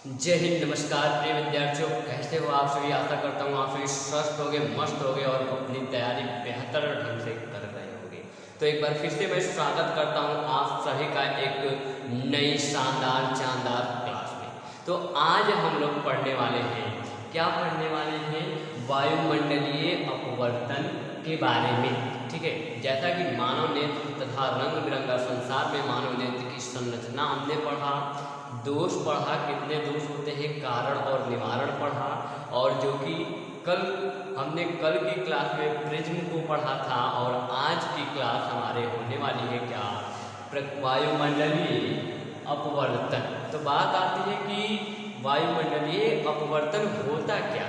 जय हिंद। नमस्कार प्रिय विद्यार्थियों, कैसे हो आप सभी। आशा करता हूँ आप सभी स्वस्थ होगे, मस्त होगे और अपनी तैयारी बेहतर ढंग से कर रहे होंगे। तो एक बार फिर से मैं स्वागत करता हूँ आप सभी का एक नई शानदार शानदार क्लास में। तो आज हम लोग पढ़ने वाले हैं, क्या पढ़ने वाले हैं, वायुमंडलीय अपवर्तन के बारे में। ठीक है, जैसा कि मानव नेत्र तथा रंग बिरंगा संसार में मानव नेत्र की संरचना हमने पढ़ा, दोष पढ़ा, कितने दोष होते हैं, कारण और निवारण पढ़ा, और जो कि हमने कल की क्लास में प्रिज्म को पढ़ा था, और आज की क्लास हमारे होने वाली है क्या, वायुमंडलीय अपवर्तन। तो बात आती है कि वायुमंडलीय अपवर्तन होता क्या।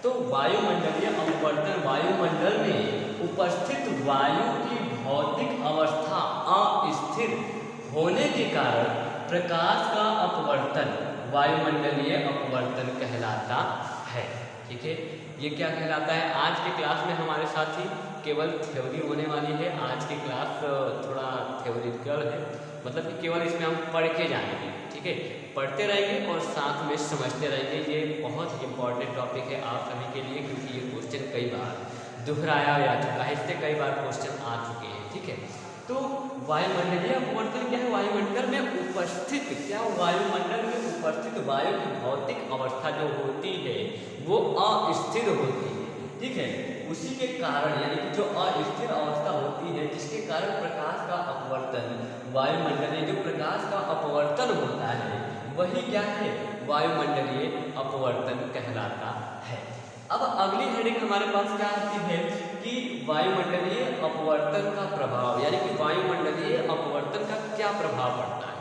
तो वायुमंडलीय अपवर्तन वायुमंडल में उपस्थित वायु की भौतिक अवस्था अस्थिर होने के कारण प्रकाश का अपवर्तन वायुमंडलीय अपवर्तन कहलाता है। ठीक है, ये क्या कहलाता है। आज के क्लास में हमारे साथ ही केवल थ्योरी होने वाली है। आज की क्लास थोड़ा थ्योरिटिकल है, मतलब कि केवल इसमें हम पढ़ के जाएंगे। ठीक है, पढ़ते रहेंगे और साथ में समझते रहेंगे। ये बहुत इंपॉर्टेंट टॉपिक है आप सभी के लिए, क्योंकि ये क्वेश्चन कई बार दोहराया जा चुका है, इससे कई बार क्वेश्चन आ चुके हैं। ठीक है, तो वायुमंडलीय अपवर्तन क्या है। वायुमंडल में उपस्थित क्या, वायुमंडल में उपस्थित वायु की भौतिक अवस्था जो होती है वो अस्थिर होती है। ठीक है, उसी के कारण यानी कि जो अस्थिर अवस्था होती है, जिसके कारण प्रकाश का अपवर्तन वायुमंडलीय जो प्रकाश का अपवर्तन होता है वही क्या है, वायुमंडलीय अपवर्तन कहलाता है। अब अगली हेडिंग हमारे पास क्या आती है कि वायुमंडलीय अपवर्तन का प्रभाव, यानी कि वायुमंडलीय अपवर्तन का क्या प्रभाव पड़ता है।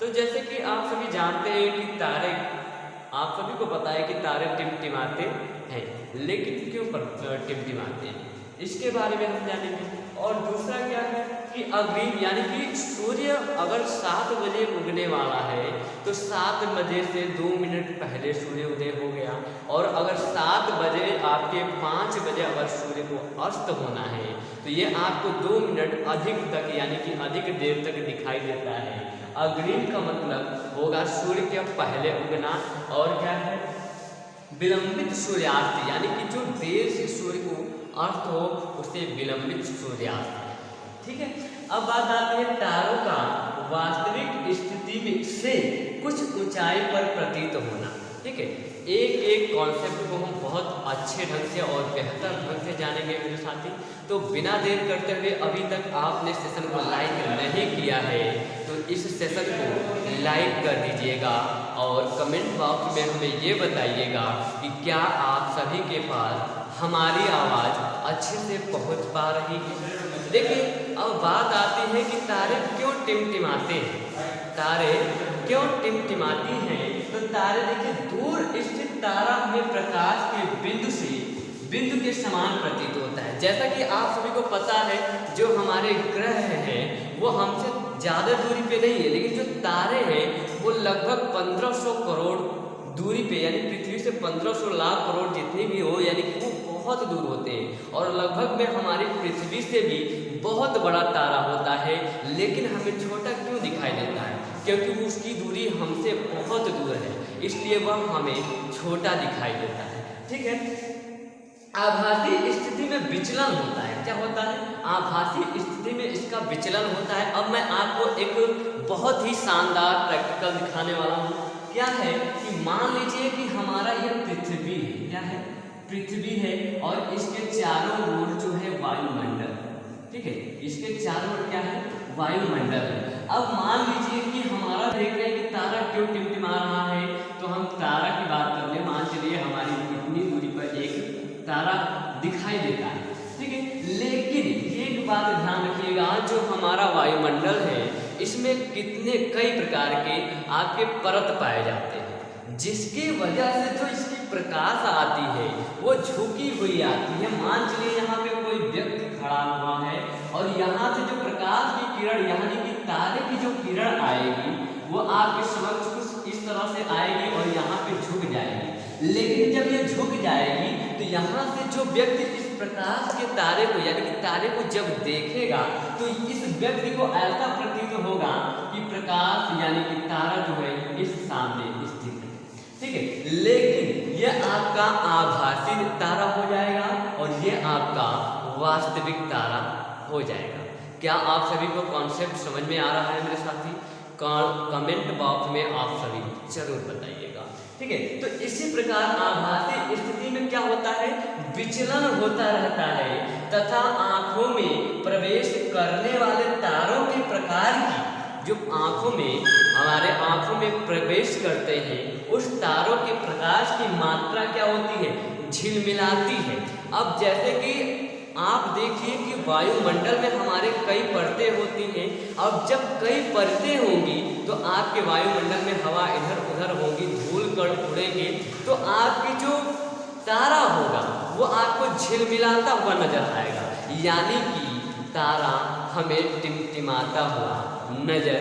तो जैसे कि आप सभी जानते हैं कि तारे, आप सभी को पता है कि तारे टिमटिमाते हैं, लेकिन क्यों टिमटिमाते हैं, इसके बारे में हम जानेंगे। और दूसरा क्या है कि अग्रिम, यानी कि सूर्य अगर 7 बजे उगने वाला है तो 7 बजे से 2 मिनट पहले सूर्य उदय हो गया, और अगर 7 बजे आपके 5 बजे अगर सूर्य को अस्त होना है तो ये आपको 2 मिनट अधिक तक, यानी कि अधिक देर तक दिखाई देता है। अग्रिम का मतलब होगा सूर्य के पहले उगना, और क्या है, विलंबित सूर्यास्त, यानी कि जो देर से सूर्य को अर्थ हो उसे विलंबित सूर्यास्त। ठीक है, अब बात आती है तारों का वास्तविक स्थिति में से कुछ ऊंचाई पर प्रतीत होना। ठीक है, एक एक कॉन्सेप्ट को हम बहुत अच्छे ढंग से और बेहतर ढंग से जानेंगे मेरे साथी। तो बिना देर करते हुए, अभी तक आपने सेशन को लाइक नहीं किया है तो इस सेशन को लाइक कर दीजिएगा, और कमेंट बॉक्स में हमें ये बताइएगा कि क्या आप सभी के पास हमारी आवाज़ अच्छे से पहुंच पा रही है। देखिए, अब बात आती है कि तारे क्यों टिमटिमाते हैं। तारे क्यों टिमटिमाती हैं, तो तारे देखिए, दूर स्थित तारा हमें प्रकाश के बिंदु के समान प्रतीत होता है। जैसा कि आप सभी को पता है, जो हमारे ग्रह हैं वो हमसे ज़्यादा दूरी पे नहीं है, लेकिन जो तारे हैं वो लगभग 1500 करोड़ दूरी पे, यानी पृथ्वी से 1500 लाख करोड़ जितनी भी हो, यानी कि वो बहुत दूर होते हैं, और लगभग में हमारी पृथ्वी से भी बहुत बड़ा तारा होता है, लेकिन हमें छोटा क्यों दिखाई देता है, क्योंकि उसकी दूरी हमसे बहुत दूर है, इसलिए वह हमें छोटा दिखाई देता है। ठीक है, आभासी स्थिति में विचलन होता है। क्या होता है, आभासी स्थिति में इसका विचलन होता है। अब मैं आपको एक बहुत ही शानदार प्रैक्टिकल दिखाने वाला हूँ। क्या है कि मान लीजिए कि हमारा ये पृथ्वी है, क्या है, पृथ्वी है, और इसके चारों ओर जो है वायुमंडल। ठीक है, इसके चारों ओर क्या है, वायुमंडल है। अब मान लीजिए कि हमारा देख रहे हैं कि तारा क्यों टिमटिमा रहा है, तो हम तारा की बात कर ले। मान चलिए हमारी इतनी दूरी पर एक तारा दिखाई देता है। ठीक है, लेकिन एक बात ध्यान रखिएगा, जो हमारा वायुमंडल है इसमें कई प्रकार के आपके परत पाए जाते हैं, जिसकी वजह से जो इसकी प्रकाश आती है वो झुकी हुई आती है। मान चलिए यहाँ पे कोई व्यक्ति खड़ा हुआ है, और यहाँ से जो प्रकाश की किरण, यानी कि तारे की जो किरण आएगी वो आपके समक्ष कुछ इस तरह से आएगी और यहाँ पे झुक जाएगी। लेकिन जब ये झुक जाएगी तो यहाँ से जो व्यक्ति इस प्रकाश के तारे को, यानी कि तारे को जब देखेगा तो इस व्यक्ति को ऐसा प्रतीत होगा कि प्रकाश, यानी कि तारा जो है इस सामने स्थित है। है। लेकिन ये आपका आभासी तारा हो जाएगा और ये आपका वास्तविक तारा हो जाएगा। क्या आप सभी को कॉन्सेप्ट समझ में आ रहा है मेरे साथी? कमेंट बॉक्स में आप सभी जरूर बताइएगा, ठीक है। तो इसी प्रकार आभासी स्थिति में क्या होता है, विचलन होता रहता है तथा आंखों में प्रवेश करने वाले तारों के प्रकार की, जो आंखों में हमारे आंखों में प्रवेश करते हैं उस तारों के प्रकाश की मात्रा क्या होती है, झिलमिलाती है। अब जैसे कि आप देखिए कि वायुमंडल में हमारे कई परतें होती हैं। अब जब कई परतें होंगी तो आपके वायुमंडल में हवा इधर उधर होगी, धूल कण उड़ेंगे, तो आपकी जो तारा होगा वो आपको झिलमिलाता हुआ नजर आएगा, यानी कि तारा हमें टिमटिमाता हुआ नजर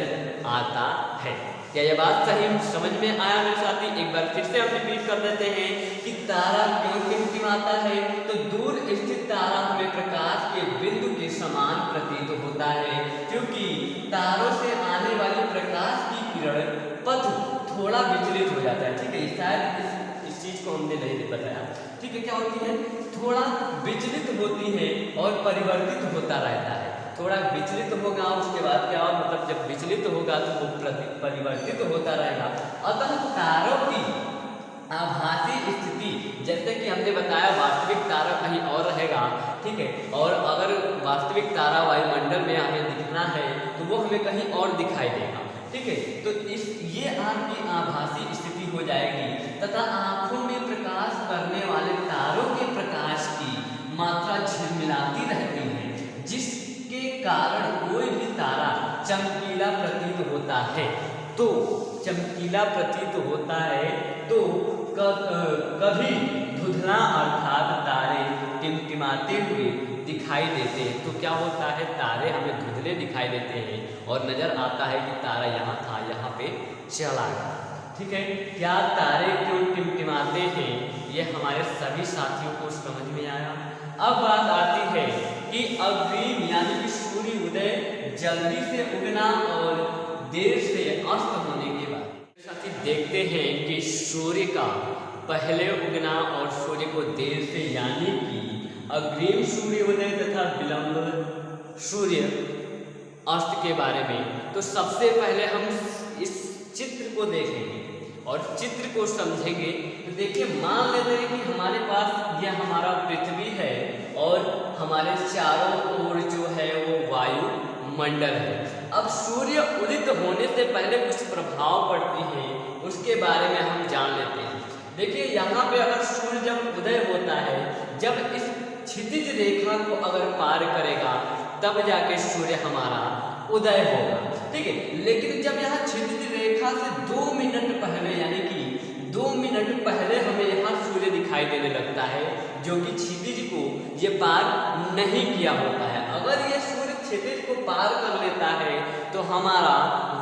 आता है। क्या यह बात सही समझ में आया मेरे साथी? एक बार फिर से हम रिपीट कर देते हैं कि तारा क्यों टिमटिमाता है। तो दूर स्थित तारा हमें प्रकाश के बिंदु के समान प्रतीत होता है, क्योंकि तारों से आने वाली प्रकाश की किरण पथ थोड़ा विचलित हो जाता है, ठीक है। शायद इस चीज को हमने नहीं बताया, ठीक है। क्या होती है, थोड़ा विचलित होती है और परिवर्तित होता रहता है। थोड़ा विचलित होगा, उसके बाद क्या होगा, मतलब जब विचलित होगा तो वो परिवर्तित होता रहेगा। अतः तारों की आभासी स्थिति, जैसे कि हमने बताया वास्तविक तारा कहीं और रहेगा, ठीक है। और अगर वास्तविक तारा वायुमंडल में हमें दिखना है तो वो हमें कहीं और दिखाई देगा, ठीक है। तो ये आपकी आभासी स्थिति हो जाएगी तथा आंखों में प्रकाश करने वाले तारों के प्रकाश की मात्रा झिलमिलाती रहती है, जिसके कारण कोई भी तारा चमकीला प्रतीत होता है। तो चमकीला प्रतीत होता है तो कभी धुंधला अर्थात तारे टिमटिमाते हुए दिखाई देते हैं। तो क्या होता है, तारे हमें धुंधले दिखाई देते हैं और नजर आता है कि तारा यहाँ था, यहाँ पे चला गया, ठीक है। क्या तारे क्यों टिमटिमाते हैं, ये हमारे सभी साथियों को समझ में आया। अब बात आती है कि अग्रिम यानी कि सूर्य उदय जल्दी से उगना और देर से अस्त होने के बाद साथी देखते हैं कि सूर्य का पहले उगना और सूर्य को देर से, यानी कि अग्रिम सूर्य उदय तथा विलंब सूर्य अस्त के बारे में। तो सबसे पहले हम इस चित्र को देखेंगे और चित्र को समझेंगे। तो देखिए, मान लेते हैं कि हमारे पास यह हमारा पृथ्वी है और हमारे चारों ओर जो है वो वायु मंडल है। अब सूर्य उदित होने से पहले कुछ प्रभाव पड़ती हैं, उसके बारे में हम जान लेते हैं। देखिए, यहाँ पे अगर सूर्य जब उदय होता है, जब इस क्षितिज रेखा को अगर पार करेगा तब जाके सूर्य हमारा उदय होगा, ठीक है। लेकिन जब यहाँ क्षितिज रेखा से 2 मिनट पहले, यानी कि 2 मिनट पहले हमें यहाँ सूर्य दिखाई देने लगता है, जो कि क्षितिज को ये पार नहीं किया होता है। अगर ये सूर्य क्षितिज को पार कर लेता है तो हमारा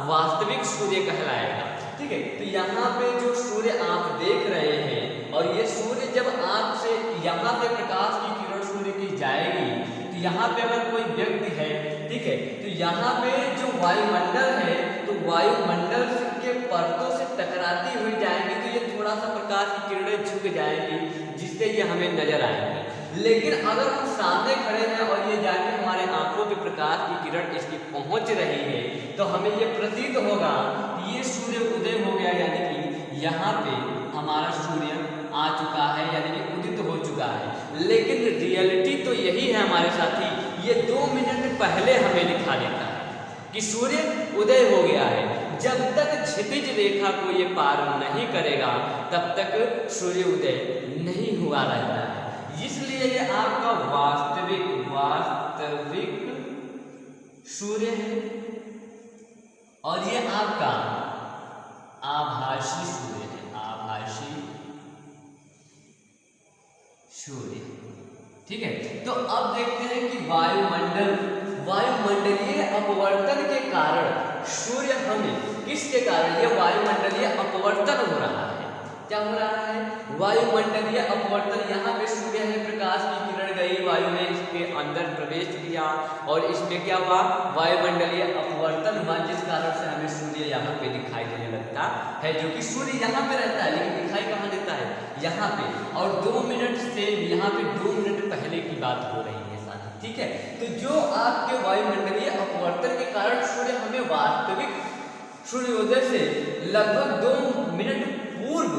वास्तविक सूर्य कहलाएगा, ठीक है। तो यहाँ पे जो सूर्य आप देख रहे हैं, और ये सूर्य जब आपसे यहाँ से प्रकाश की किरण सूर्य की जाएगी, तो यहाँ पे अगर कोई व्यक्ति है, ठीक है, तो यहाँ पे जो वायुमंडल है, तो वायुमंडल के परतों से टकराती हुई जाएंगी, तो ये थोड़ा सा प्रकाश की किरणें झुक जाएंगी, जिससे ये हमें नजर आएंगी। लेकिन अगर हम सामने खड़े हैं और ये जाके हमारे आंखों पे प्रकाश की किरण इसकी पहुंच रही है, तो हमें ये प्रतीत होगा कि ये सूर्य उदय हो गया, यानी कि यहाँ पे हमारा सूर्य आ चुका है, यानी कि उदित हो चुका है। लेकिन रियलिटी तो यही है हमारे साथी, ये 2 मिनट पहले हमें दिखा देता है कि सूर्य उदय हो गया है। जब तक क्षितिज रेखा को ये पार नहीं करेगा तब तक सूर्य उदय नहीं हुआ रहता है। इसलिए ये आपका वास्तविक सूर्य है और ये आपका आभासी सूर्य है, आभासी सूर्य, ठीक है। तो अब देखते हैं कि वायुमंडलीय अपवर्तन के कारण सूर्य हमें किसके कारण, ये वायुमंडलीय अपवर्तन हो रहा है। क्या हो रहा है, वायुमंडलीय अपवर्तन, यहाँ पे सूर्य है, प्रकाश की किरण गई, वायु ने इसके अंदर प्रवेश किया और इसमें क्या हुआ, वायुमंडलीय अपवर्तन हुआ, जिस कारण से हमें सूर्य यहाँ पे दिखाई देने लगता है, जो कि सूर्य यहाँ पे रहता है लेकिन दिखाई कहाँ देता है, यहाँ पे। और 2 मिनट से यहाँ पे 2 मिनट पहले की बात हो रही है साथी, ठीक है। तो जो आपके वायुमंडलीय अपवर्तन के कारण सूर्य हमें वास्तविक सूर्योदय से लगभग 2 मिनट पूर्व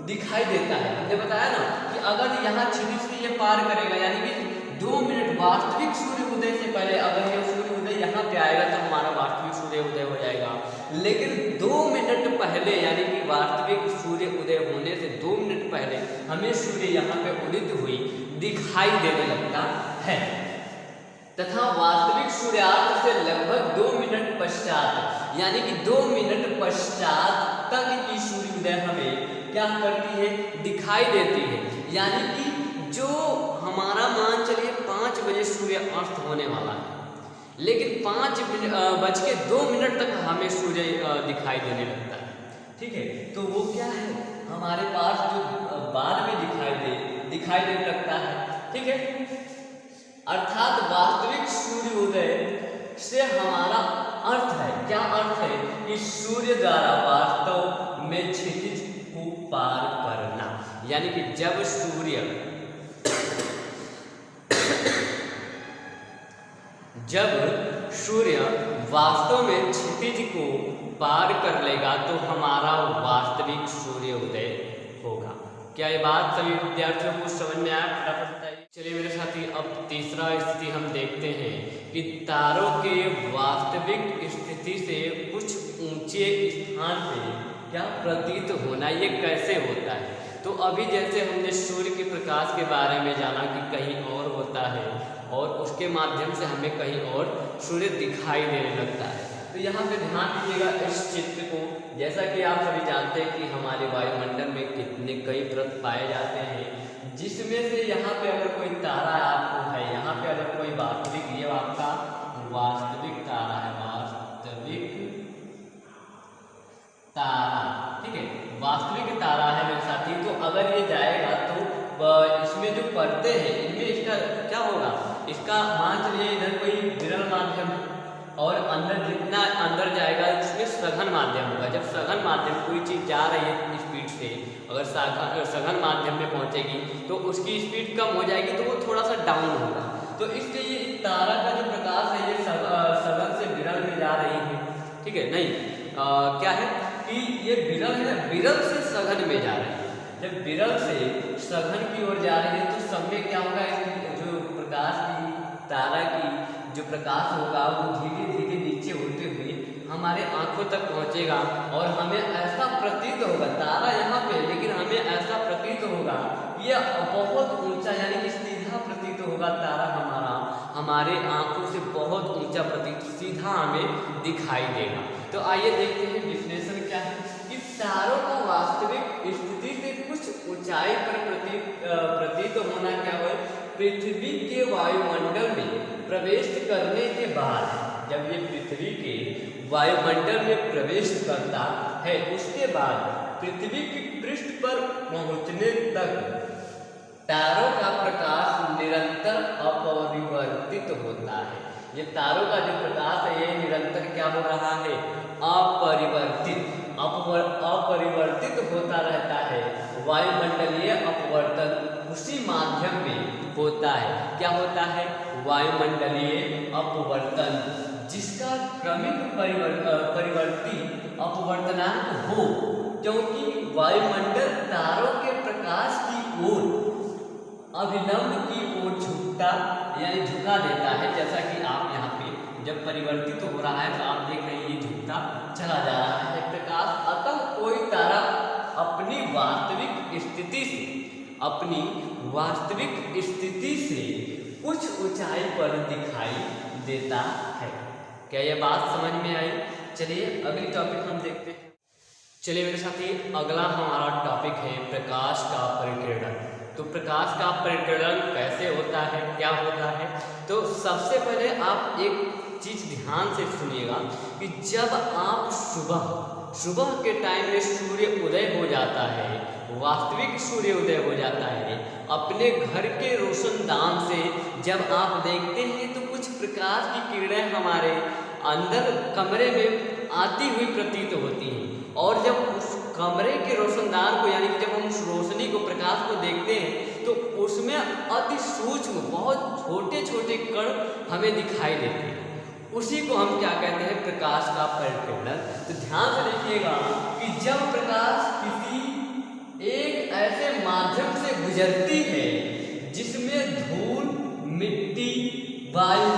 दिखाई देता है। हमने बताया ना कि अगर यहाँ क्षितिज से ये पार करेगा, यानी कि 2 मिनट वास्तविक सूर्योदय से पहले अगर ये सूर्योदय यहाँ पे आएगा तो हमारा वास्तविक सूर्योदय हो जाएगा। लेकिन 2 मिनट पहले, यानी कि वास्तविक सूर्योदय होने से 2 मिनट पहले हमें सूर्य यहाँ पे उदित हुई दिखाई देने लगता है, तथा वास्तविक सूर्यास्त से लगभग 2 मिनट पश्चात, यानी कि 2 मिनट पश्चात तक की सूर्योदय हमें क्या करती है, दिखाई देती है। यानी कि जो हमारा मान चलिए 5 बजे सूर्य अस्त होने वाला है, लेकिन 5:02 तक हमें सूर्य दिखाई देने लगता है, ठीक है। तो वो क्या है, हमारे पास जो बाद में दिखाई देने लगता है, ठीक है। अर्थात वास्तविक सूर्योदय से हमारा अर्थ है, क्या अर्थ है, कि सूर्य द्वारा वास्तव में क्षितिज को पार करना, यानी कि जब सूर्य वास्तव में क्षितिज को पार कर लेगा तो हमारा वास्तविक सूर्योदय होगा। क्या ये बात सभी विद्यार्थियों को समझ में आया? फटाफट बताइए। चलिए मेरे साथी, अब तीसरा स्थिति हम देखते हैं कि तारों के वास्तविक स्थिति से कुछ ऊंचे स्थान पे क्या प्रतीत होना, ये कैसे होता है। तो अभी जैसे हमने सूर्य के प्रकाश के बारे में जाना कि कहीं और होता है और उसके माध्यम से हमें कहीं और सूर्य दिखाई देने लगता है। तो यहाँ पे ध्यान दीजिएगा इस चित्र को। जैसा कि आप सभी जानते हैं कि हमारे वायुमंडल में कई परत पाए जाते हैं, जिसमें से यहाँ पे अगर कोई तारा आपको है, यहाँ पे अगर कोई वास्तविक, ये आपका वास्तविक तारा है, वास्तविक तारा, ठीक है, वास्तविक तारा है मेरे साथी। तो अगर ये जाएगा तो इसमें जो परतें हैं इनमें इसका क्या होगा, इसका मान चलिए इधर कोई विरल माध्यम और अंदर जितना अंदर जाएगा इसमें सघन माध्यम होगा। जब सघन माध्यम कोई चीज़ जा रही है स्पीड से, अगर सघन माध्यम में पहुंचेगी तो उसकी स्पीड कम हो जाएगी, तो वो थोड़ा सा डाउन होगा। तो इसलिए ये तारा का जो प्रकाश है ये सघन से विरल में जा रही है, ठीक है। नहीं क्या है कि ये विरल है, विरल से सघन में जा रही है। जब विरल से सघन की ओर जा रही है तो सब में क्या होगा, जो प्रकाश की, तारा की जो प्रकाश होगा वो धीरे धीरे नीचे होते हुए हमारे आंखों तक पहुंचेगा और हमें ऐसा प्रतीत होगा, तारा यहाँ पे, लेकिन हमें ऐसा प्रतीत होगा ये बहुत ऊंचा, यानी कि सीधा प्रतीत होगा तारा हमारे आंखों से बहुत ऊंचा प्रतीत सीधा हमें दिखाई देगा। तो आइए देखते हैं विश्लेषण क्या है कि तारों का वास्तविक स्थिति से कुछ ऊंचाई पर प्रतीत होना क्या है, पृथ्वी के वायुमंडल में प्रवेश करने के बाद, जब ये पृथ्वी के वायुमंडल में प्रवेश करता है उसके बाद पृथ्वी की पृष्ठ पर पहुंचने तक तारों का प्रकाश निरंतर अपरिवर्तित होता है। ये तारों का जो प्रकाश है ये निरंतर क्या हो रहा है, अपरिवर्तित होता रहता है। वायुमंडलीय अपवर्तन उसी माध्यम में होता है। क्या होता है, वायुमंडलीय अपवर्तन, जिसका क्रमिक परिवर्ती अपवर्तनांक हो, क्योंकि वायुमंडल तारों के प्रकाश की ओर अभिलंब की ओर झुकता यानी झुका देता है। जैसा कि आप यहाँ पे जब परिवर्तित हो रहा है तो आप देख रहे हैं ये झुकता चला जा रहा है प्रकाश। अतः कोई तारा अपनी वास्तविक स्थिति से कुछ ऊंचाई पर दिखाई देता है। क्या यह बात समझ में आई? चलिए अगली टॉपिक हम देखते हैं। चलिए मेरे साथी, अगला हमारा टॉपिक है प्रकाश का परिकिरण। तो प्रकाश का परिकिरण कैसे होता है, क्या होता है? तो सबसे पहले आप एक चीज ध्यान से सुनिएगा कि जब आप सुबह के टाइम में सूर्य उदय हो जाता है, वास्तविक सूर्योदय हो जाता है। अपने घर के रोशनदान से जब आप देखते हैं तो कुछ प्रकाश की किरणें हमारे अंदर कमरे में आती हुई प्रतीत होती हैं, और जब उस कमरे के रोशनदान को यानी कि जब हम उस रोशनी को, प्रकाश को देखते हैं तो उसमें अति सूक्ष्म बहुत छोटे छोटे कण हमें दिखाई देते हैं। उसी को हम क्या कहते हैं, प्रकाश का परिकीर्णन। तो ध्यान से देखिएगा कि जब प्रकाश किसी एक ऐसे माध्यम से गुजरती है जिसमें धूल, मिट्टी, वायु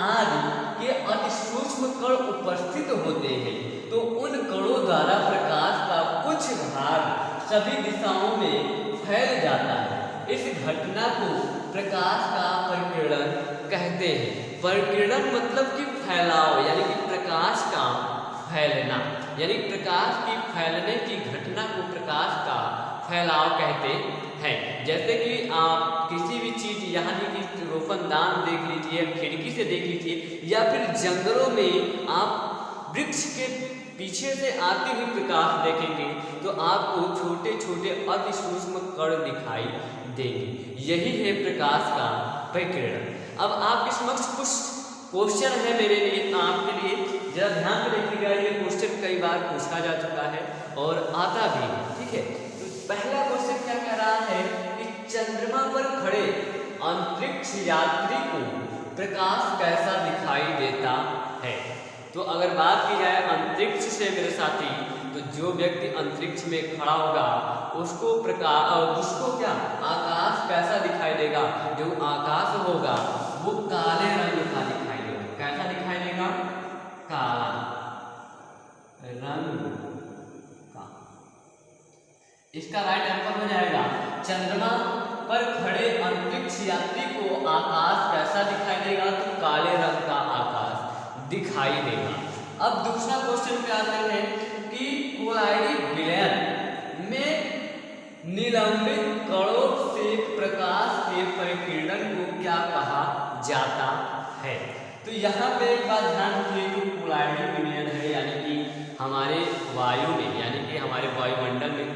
आदि के अति सूक्ष्म कण उपस्थित होते हैं, तो उन कणों द्वारा प्रकाश का कुछ भाग सभी दिशाओं में फैल जाता है। इस घटना को प्रकाश का परिकीर्णन कहते हैं। परिकीर्णन मतलब कि फैलाव, यानी कि प्रकाश का फैलना, यानी प्रकाश की फैलने की घटना को प्रकाश का फैलाव कहते हैं। जैसे कि आप किसी भी चीज़, यहाँ की रोशनदान देख लीजिए, खिड़की से देख लीजिए, या फिर जंगलों में आप वृक्ष के पीछे से आती हुई प्रकाश देखेंगे तो आपको छोटे छोटे अति सूक्ष्म कण दिखाई देंगे। यही है प्रकाश का परिकीर्णन। अब आपके समक्ष कुछ क्वेश्चन है मेरे लिए, आपके लिए जरा ध्यान से देखिएगा। ये क्वेश्चन कई बार पूछा जा चुका है और आता भी है, ठीक है। तो पहला क्वेश्चन क्या कह रहा है कि चंद्रमा पर खड़े अंतरिक्ष यात्री को प्रकाश कैसा दिखाई देता है। तो अगर बात की जाए अंतरिक्ष से मेरे साथी, तो जो व्यक्ति अंतरिक्ष में खड़ा होगा उसको क्या आकाश कैसा दिखाई देगा। जो आकाश होगा वो काले रंग का दिखाई देगा। कैसा दिखाई देगा, काला रंग का। इसका राइट आंसर हो जाएगा चंद्रमा पर खड़े अंतरिक्ष यात्री को आकाश कैसा दिखाई देगा, तो काले रंग का आकाश दिखाई देगा। अब दूसरा क्वेश्चन पे आते हैं कि कोलाइडी विलयन में निलंबित कणों से प्रकाश के परिकीर्णन को क्या कहा जाता है। तो यहाँ पे एक बात ध्यान रखिए, जो कोलाइडी विलयन है यानी कि हमारे वायु में, यानी कि हमारे वायुमंडल में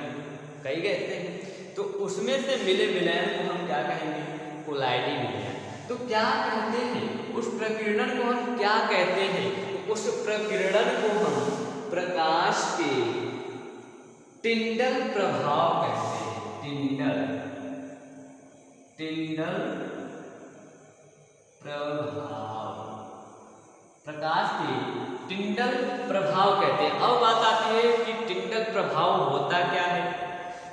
कई गैसें हैं, तो उसमें से मिले विलयन को हम क्या कहेंगे, कोलाइडी विलयन। तो क्या कहते हैं उस प्रकीर्णन को, हम क्या कहते हैं उस प्रकीर्णन को, हम प्रकाश के टिंडल प्रभाव कहते हैं। टिंडल प्रभाव, प्रकाश के टिंडल प्रभाव कहते हैं। अब बात आती है कि टिंडल प्रभाव होता क्या है।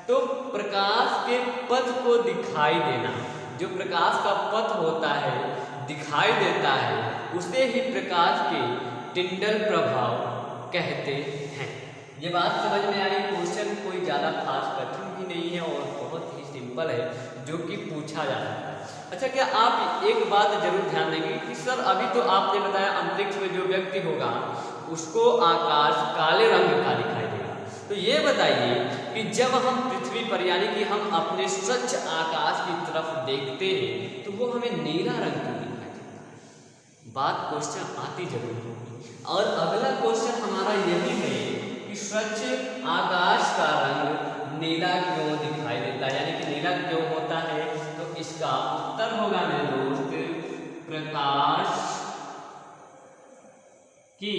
तो प्रकाश के पथ को दिखाई देना, जो प्रकाश का पथ होता है दिखाई देता है, उसे ही प्रकाश के टिंडल प्रभाव कहते हैं। ये बात समझ में आई। क्वेश्चन कोई ज़्यादा खास कठिन भी नहीं है और बहुत ही सिंपल है, जो कि पूछा जा सकता है। अच्छा, क्या आप एक बात जरूर ध्यान देंगे कि सर अभी तो आपने बताया अंतरिक्ष में जो व्यक्ति होगा उसको आकाश काले रंग का दिखाई देगा, तो ये बताइए कि जब हम पृथ्वी पर यानी कि हम अपने स्वच्छ आकाश की तरफ देखते हैं तो वो हमें नीला रंग क्यों दिखाई देता है। बात क्वेश्चन आती जरूर होगी। और अगला क्वेश्चन हमारा यही है कि स्वच्छ आकाश का रंग नीला क्यों दिखाई देता है, यानी कि नीला क्यों होता है। तो इसका उत्तर होगा मेरे दोस्त, प्रकाश की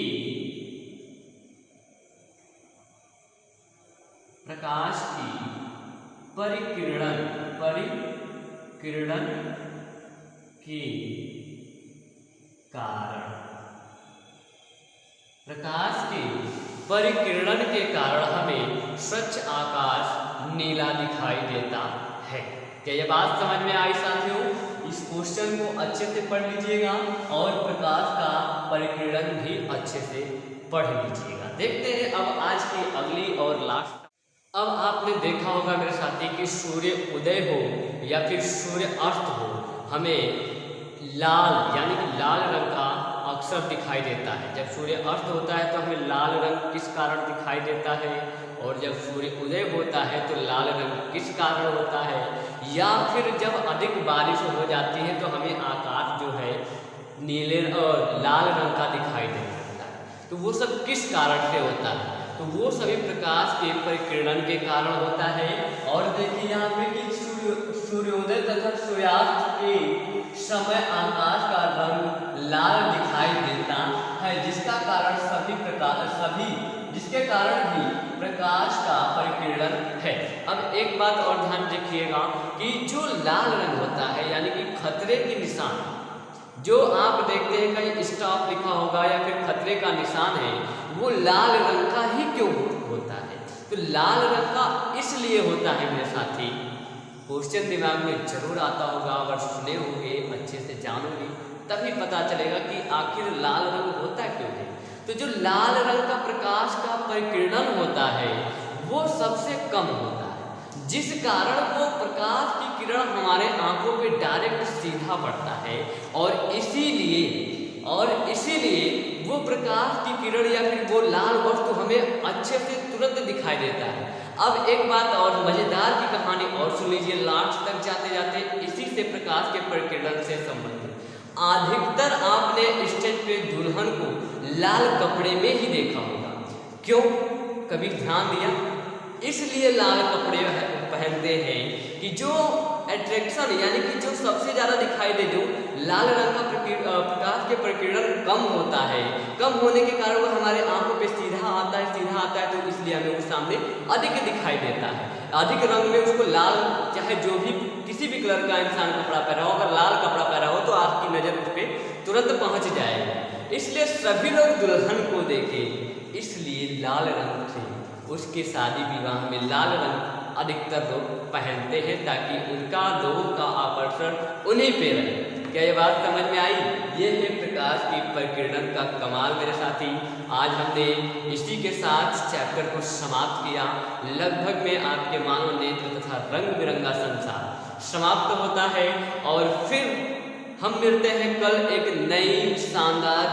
परिकिरण के कारण, प्रकाश के परिकिरण के कारण हमें स्वच्छ आकाश नीला दिखाई देता है। क्या ये बात समझ में आई साथियों? इस क्वेश्चन को अच्छे से पढ़ लीजिएगा और प्रकाश का परिकिरण भी अच्छे से पढ़ लीजिएगा। देखते हैं अब आज की अगली और लास्ट। अब आपने देखा होगा मेरे साथी कि सूर्य उदय हो या फिर सूर्य अस्त हो, हमें लाल यानी कि लाल रंग का अक्सर दिखाई देता है। जब सूर्य अस्त होता है तो हमें लाल रंग किस कारण दिखाई देता है, और जब सूर्य उदय होता है तो लाल रंग किस कारण होता है, या फिर जब अधिक बारिश हो जाती है तो हमें आकाश जो है नीले और लाल रंग का दिखाई देता है। तो वो सब किस कारण से होता है। तो वो सभी प्रकाश के परिकिरण के कारण होता है। और देखिए यहाँ पे कि सूर्योदय तथा सूर्यास्त के समय आकाश का रंग लाल दिखाई देता है, जिसके कारण भी प्रकाश का परिकिरण है। अब एक बात और ध्यान रखिएगा कि जो लाल रंग होता है यानी कि खतरे के निशान, जो आप देखते हैं कहीं स्टॉप लिखा होगा या फिर खतरे का निशान है, वो लाल रंग का ही क्यों होता है? तो लाल रंग का इसलिए होता है मेरे साथी, क्वेश्चन दिमाग में जरूर आता होगा, अगर सुने होंगे अच्छे से जानोगे तभी पता चलेगा कि आखिर लाल रंग होता क्यों है। तो जो लाल रंग का प्रकाश का परिकिरण होता है वो सबसे कम होता है, जिस कारण वो प्रकाश की किरण हमारे आंखों पे डायरेक्ट सीधा पड़ता है और इसीलिए वो प्रकाश की किरण या फिर वो लाल वस्तु हमें अच्छे से तुरंत दिखाई देता है। अब एक बात और मजेदार की कहानी और सुन लीजिए, लास्ट तक जाते जाते इसी से प्रकाश के परिकिरण से संबंधित। अधिकतर आपने स्टेज पे दुल्हन को लाल कपड़े में ही देखा होगा, क्यों? कभी ध्यान दिया? इसलिए लाल कपड़े पहनते हैं कि जो अट्रैक्शन यानी कि जो सबसे ज़्यादा दिखाई दे, जो लाल रंग का प्रकाश के प्रकिरण कम होता है, कम होने के कारण वो हमारे आंखों पे सीधा आता है, तो इसलिए हमें वो सामने अधिक दिखाई देता है। अधिक रंग में उसको लाल, चाहे जो भी किसी भी कलर का इंसान कपड़ा पहना हो, अगर लाल कपड़ा पहना हो तो आपकी नज़र उस पर तुरंत पहुँच जाएगी। इसलिए सभी लोग दुल्हन को देखें, इसलिए लाल रंग से उसके शादी विवाह में लाल रंग अधिकतर लोग पहनते हैं ताकि उनका लोगों का आकर्षण उन्हीं पे रहे। क्या ये बात समझ में आई? ये है प्रकाश की परिकिरण का कमाल मेरे साथी। आज हमने इसी के साथ चैप्टर को समाप्त किया। लगभग में आपके मानव नेत्र तथा रंग बिरंगा संसार समाप्त होता है और फिर हम मिलते हैं कल एक नई शानदार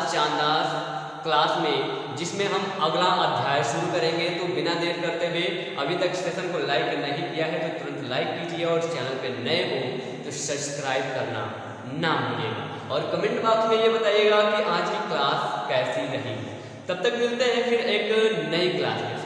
क्लास में, जिसमें हम अगला अध्याय शुरू करेंगे। तो बिना देर करते हुए, अभी तक सेशन को लाइक नहीं किया है तो तुरंत लाइक कीजिए और चैनल पे नए हो तो सब्सक्राइब करना ना भूलिएगा और कमेंट बॉक्स में ये बताइएगा कि आज की क्लास कैसी रही। तब तक मिलते हैं फिर एक नई क्लास में।